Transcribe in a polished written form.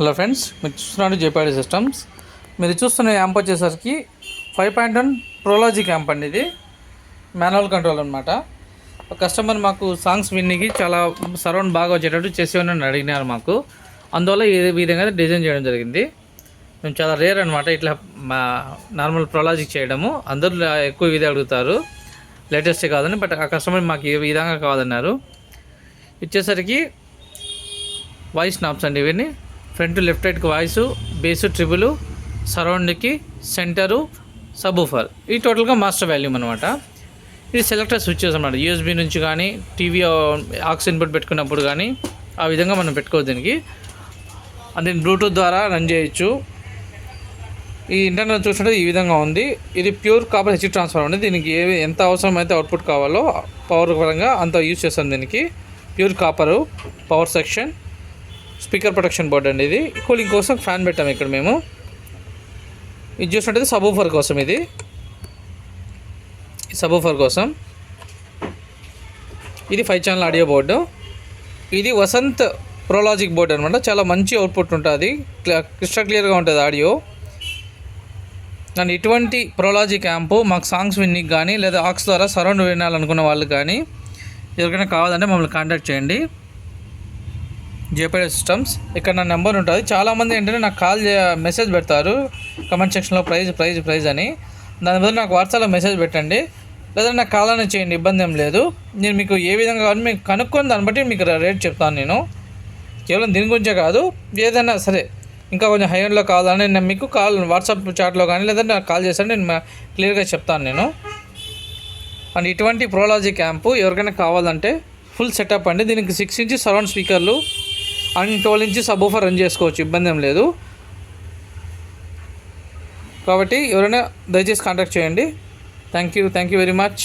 Hello friends, మీరు చూస్తున్నారు జేపీఐడి systems. మీరు చూస్తున్న యాంప్ వచ్చేసరికి 5.1 ప్రోలాజిక్ యాంప్ అండి. ఇది మాన్యువల్ కంట్రోల్ అనమాట. కస్టమర్ మాకు సాంగ్స్ విన్నికి చాలా సరౌండ్ బాగా వచ్చేటట్టు చేసేవని అడిగినారు మాకు. అందువల్ల ఈ విధంగా డిజైన్ చేయడం జరిగింది. మేము చాలా రేర్ అనమాట ఇట్లా నార్మల్ ప్రోలాజిక్ చేయడము. అందరూ ఎక్కువ ఇది అడుగుతారు, లేటెస్ట్ కాదని. బట్ ఆ కస్టమర్ మాకు ఈ విధంగా కావాలన్నారు. ఇచ్చేసరికి వాయిస్ నాబ్స్ అండి. ఇవన్నీ ఫ్రంట్ లెఫ్ట్ రైట్కి వాయిస్, బేసు, ట్రిబుల్, సరౌండ్కి, సెంటరు, సబూఫర్. ఈ టోటల్గా మాస్టర్ వాల్యూమ్ అనమాట. ఇది సెలెక్టర్ స్విచ్చెస్ అనమాట. యూఎస్బీ నుంచి కానీ టీవీ ఆక్స్ ఇన్పుట్ పెట్టుకున్నప్పుడు కానీ ఆ విధంగా మనం పెట్టుకోవచ్చు. దీనికి అది బ్లూటూత్ ద్వారా రన్ చేయొచ్చు. ఈ ఇంటర్నల్ చూసినట్టు ఈ విధంగా ఉంది. ఇది ప్యూర్ కాపర్ హెచ్ ట్రాన్స్ఫర్ ఉంది. దీనికి ఎంత అవసరమైతే అవుట్పుట్ కావాలో పవర్ పరంగా అంత యూజ్ చేస్తాం. దీనికి pure copper, power section, speaker protection board అండి. ఇది కూలింగ్ కోసం ఫ్యాన్ పెట్టాము ఇక్కడ మేము. ఇది చూసినట్టయితే సబూఫర్ కోసం, ఇది సబూఫర్ కోసం. ఇది 5 ఛానల్ ఆడియో బోర్డు. ఇది వసంత్ ప్రోలాజిక్ బోర్డు అనమాట. చాలా మంచి అవుట్పుట్ ఉంటుంది, క్రిస్టల్ క్లియర్గా ఉంటుంది ఆడియో. అండ్ ఇటువంటి ప్రోలాజిక్ యాంపు మాకు సాంగ్స్ విన్నికి కానీ లేదా ఆక్స్ ద్వారా సరౌండ్ వినాలనుకున్న వాళ్ళు కానీ ఎవరికైనా కావాలంటే మమ్మల్ని కాంటాక్ట్ చేయండి. జేపీఐడి సిస్టమ్స్. ఇక్కడ నా నెంబర్ ఉంటుంది. చాలామంది ఏంటంటే నాకు మెసేజ్ పెడతారు కమెంట్ సెక్షన్లో ప్రైజ్ అని. దాని బదులు నాకు వాట్సాప్లో మెసేజ్ పెట్టండి, లేదా నాకు కావాలని చేయండి, ఇబ్బంది ఏం లేదు. నేను మీకు ఏ విధంగా కావాలి మీకు కనుక్కొని దాన్ని బట్టి మీకు రేట్ చెప్తాను. నేను కేవలం దీని గురించే కాదు, ఏదైనా సరే ఇంకా కొంచెం హై ఎండ్లో కావాలని నేను మీకు వాట్సాప్ చాట్లో కానీ లేదా నాకు కాల్ చేస్తాను, నేను క్లియర్గా చెప్తాను నేను. అండ్ ఇటువంటి ప్రోలాజిక్ యాంపు ఎవరికైనా కావాలంటే ఫుల్ సెటప్ అండి. దీనికి 6 ఇంచ్ సరౌండ్ స్పీకర్లు అండ్ 12 ఇంచ్ సబూఫర్ రన్ చేసుకోవచ్చు, ఇబ్బంది ఏం లేదు. కాబట్టి ఎవరైనా దయచేసి కాంటాక్ట్ చేయండి. Thank you very much.